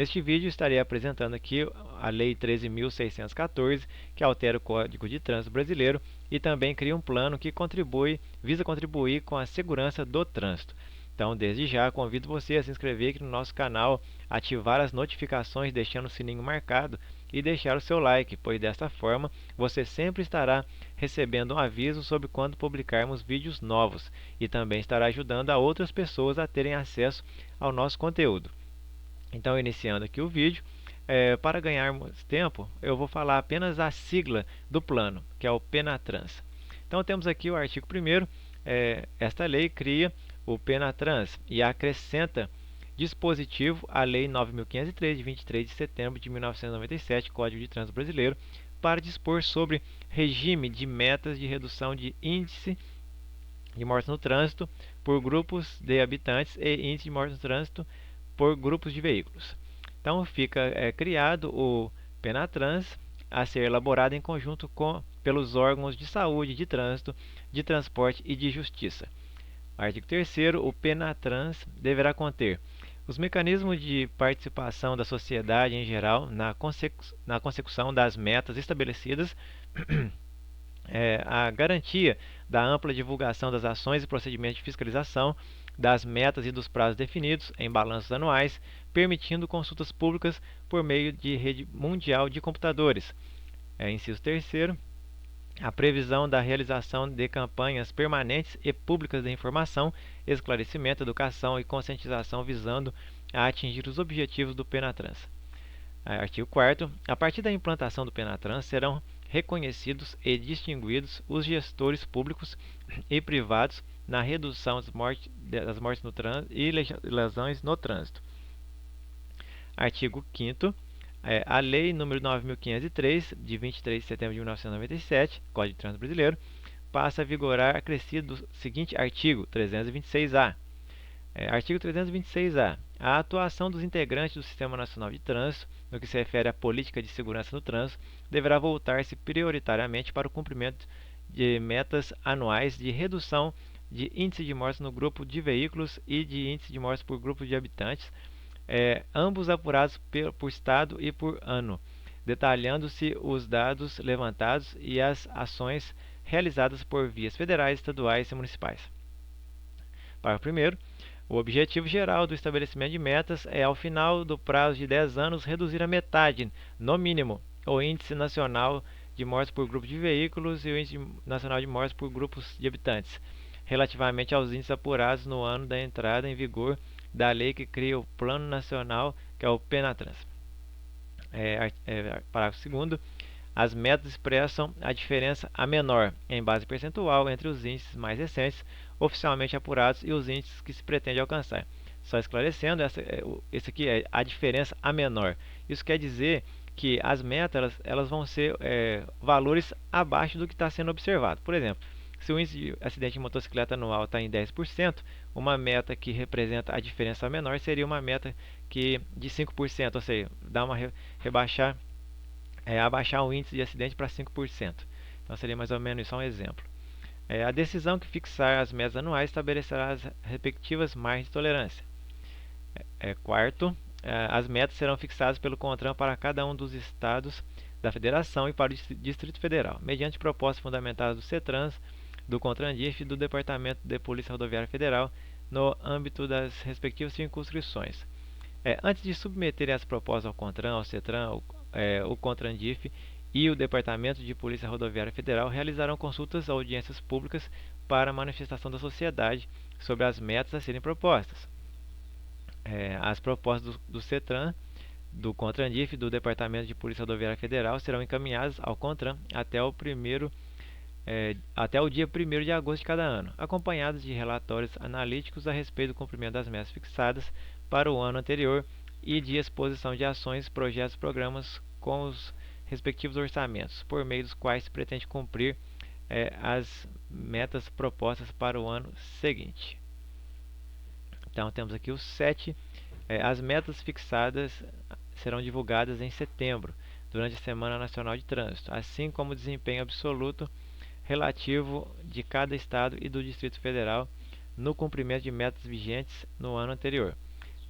Neste vídeo estarei apresentando aqui a Lei 13.614, que altera o Código de Trânsito Brasileiro e também cria um plano que visa contribuir com a segurança do trânsito. Então, desde já, convido você a se inscrever aqui no nosso canal, ativar as notificações deixando o sininho marcado e deixar o seu like, pois desta forma você sempre estará recebendo um aviso sobre quando publicarmos vídeos novos e também estará ajudando a outras pessoas a terem acesso ao nosso conteúdo. Então, iniciando aqui o vídeo, para ganharmos tempo, eu vou falar apenas a sigla do plano, que é o PENATRANS. Então, temos aqui o artigo 1º, esta lei cria o PENATRANS e acrescenta dispositivo à Lei 9.503, de 23 de setembro de 1997, Código de Trânsito Brasileiro, para dispor sobre regime de metas de redução de índice de mortes no trânsito por grupos de habitantes e índice de mortes no trânsito por grupos de veículos. Então fica criado o PENATRANS a ser elaborado em conjunto pelos órgãos de saúde, de trânsito, de transporte e de justiça. Artigo 3º, o PENATRANS deverá conter os mecanismos de participação da sociedade em geral na consecução das metas estabelecidas, a garantia da ampla divulgação das ações e procedimentos de fiscalização, das metas e dos prazos definidos em balanços anuais, permitindo consultas públicas por meio de rede mundial de computadores. Inciso 3º, a previsão da realização de campanhas permanentes e públicas de informação, esclarecimento, educação e conscientização visando a atingir os objetivos do PENATRANS. Artigo 4º, a partir da implantação do PENATRANS serão reconhecidos e distinguidos os gestores públicos e privados na redução das mortes no trânsito e lesões no trânsito. Artigo 5º, a Lei nº 9.503, de 23 de setembro de 1997, Código de Trânsito Brasileiro, passa a vigorar acrescido do seguinte artigo 326-A. Artigo 326-A. A atuação dos integrantes do Sistema Nacional de Trânsito, no que se refere à política de segurança no trânsito, deverá voltar-se prioritariamente para o cumprimento de metas anuais de redução de índice de mortes no grupo de veículos e de índice de mortes por grupo de habitantes, ambos apurados por estado e por ano, detalhando-se os dados levantados e as ações realizadas por vias federais, estaduais e municipais. Parágrafo 1º. O objetivo geral do estabelecimento de metas é, ao final do prazo de 10 anos, reduzir a metade, no mínimo, o índice nacional de mortes por grupo de veículos e o índice nacional de mortes por grupos de habitantes, relativamente aos índices apurados no ano da entrada em vigor da lei que cria o Plano Nacional, que é o PENATRANS. Parágrafo 2º. As metas expressam a diferença a menor, em base percentual, entre os índices mais recentes, oficialmente apurados, e os índices que se pretende alcançar. Só esclarecendo, esse aqui é a diferença a menor. Isso quer dizer que as metas elas vão ser valores abaixo do que está sendo observado. Por exemplo, se o índice de acidente de motocicleta anual está em 10%, uma meta que representa a diferença menor seria uma meta de 5%, ou seja, dá uma abaixar o índice de acidente para 5%. Então seria mais ou menos isso, um exemplo. A decisão que fixar as metas anuais estabelecerá as respectivas margens de tolerância. Quarto, as metas serão fixadas pelo CONTRAN para cada um dos estados da federação e para o Distrito Federal, mediante propostas fundamentadas do CETRANS, do CONTRANDIF e do Departamento de Polícia Rodoviária Federal, no âmbito das respectivas circunscrições. Antes de submeterem as propostas ao CONTRAN, ao CETRAN, o CONTRANDIF e o Departamento de Polícia Rodoviária Federal realizarão consultas ou audiências públicas para manifestação da sociedade sobre as metas a serem propostas. As propostas do CETRAN, do CONTRANDIF e do Departamento de Polícia Rodoviária Federal serão encaminhadas ao CONTRAN até o dia 1º de agosto de cada ano, acompanhadas de relatórios analíticos a respeito do cumprimento das metas fixadas para o ano anterior e de exposição de ações, projetos e programas com os respectivos orçamentos, por meio dos quais se pretende cumprir as metas propostas para o ano seguinte. Então, temos aqui os 7. As metas fixadas serão divulgadas em setembro, durante a Semana Nacional de Trânsito, assim como o desempenho absoluto relativo de cada estado e do Distrito Federal no cumprimento de metas vigentes no ano anterior.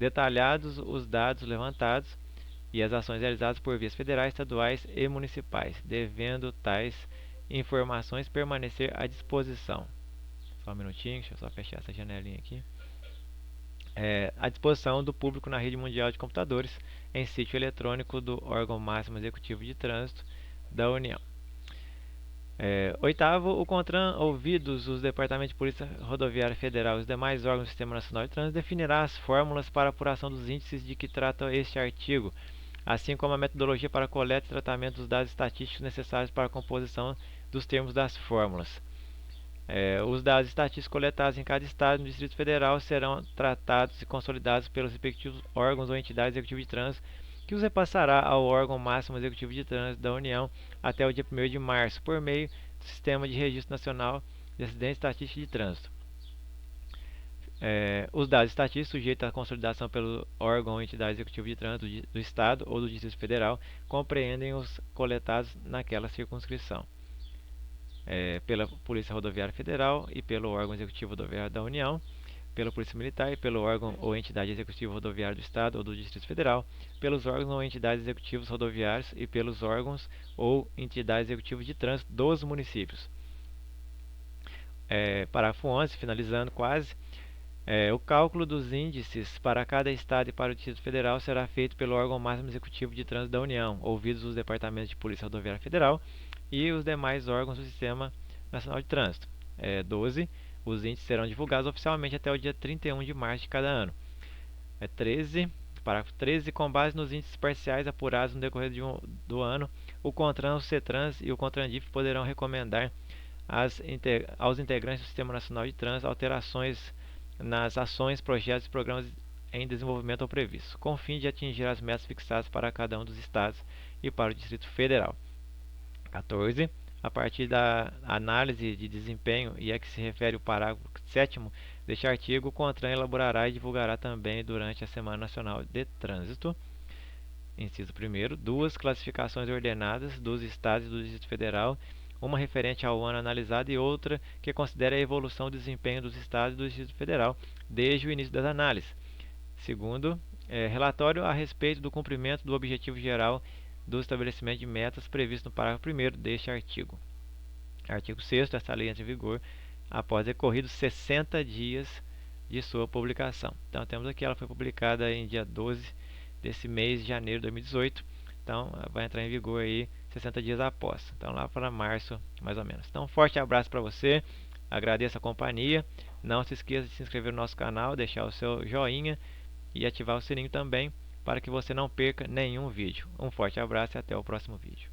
detalhados os dados levantados e as ações realizadas por vias federais, estaduais e municipais, devendo tais informações permanecer à disposição. Só um minutinho, deixa eu só fechar essa janelinha aqui. À disposição do público na rede mundial de computadores em sítio eletrônico do órgão máximo executivo de trânsito da União. Oitavo, o CONTRAN, ouvidos os Departamentos de Polícia Rodoviária Federal e os demais órgãos do Sistema Nacional de Trânsito, definirá as fórmulas para apuração dos índices de que trata este artigo, assim como a metodologia para coleta e tratamento dos dados estatísticos necessários para a composição dos termos das fórmulas. Os dados estatísticos coletados em cada estado no Distrito Federal serão tratados e consolidados pelos respectivos órgãos ou entidades executivas de trânsito, que os repassará ao órgão máximo executivo de trânsito da União até o dia 1º de março, por meio do Sistema de Registro Nacional de Acidentes Estatísticos de Trânsito. Os dados estatísticos sujeitos à consolidação pelo órgão ou entidade executiva de trânsito do Estado ou do Distrito Federal compreendem os coletados naquela circunscrição. Pela Polícia Rodoviária Federal e pelo órgão executivo rodoviário da União, pela Polícia Militar e pelo órgão ou entidade executiva rodoviária do Estado ou do Distrito Federal, pelos órgãos ou entidades executivos rodoviários e pelos órgãos ou entidades executivas de trânsito dos municípios. Parágrafo 11, finalizando quase. O cálculo dos índices para cada estado e para o Distrito Federal será feito pelo órgão máximo executivo de trânsito da União, ouvidos os Departamentos de Polícia Rodoviária Federal e os demais órgãos do Sistema Nacional de Trânsito. 12. Os índices serão divulgados oficialmente até o dia 31 de março de cada ano. 13. Parágrafo 13. Com base nos índices parciais apurados no decorrer do ano, o CONTRAN, o CETRANS e o CONTRANDIF poderão recomendar aos integrantes do Sistema Nacional de Trânsito alterações nas ações, projetos e programas em desenvolvimento ou previstos, com o fim de atingir as metas fixadas para cada um dos estados e para o Distrito Federal. 14. A partir da análise de desempenho e a que se refere o parágrafo 7º deste artigo, o CONTRAN elaborará e divulgará também durante a Semana Nacional de Trânsito, inciso 1º, 2 classificações ordenadas dos estados e do Distrito Federal, uma referente ao ano analisado e outra que considere a evolução do desempenho dos estados e do Distrito Federal desde o início das análises. Segundo, relatório a respeito do cumprimento do objetivo geral do estabelecimento de metas previsto no parágrafo 1º deste artigo. Artigo 6º, esta lei entra em vigor após decorridos 60 dias de sua publicação. Então temos aqui, ela foi publicada em dia 12 desse mês de janeiro de 2018. Então vai entrar em vigor aí 60 dias após. Então lá para março, mais ou menos. Então um forte abraço para você. Agradeço a companhia. Não se esqueça de se inscrever no nosso canal, deixar o seu joinha e ativar o sininho também, para que você não perca nenhum vídeo. Um forte abraço e até o próximo vídeo.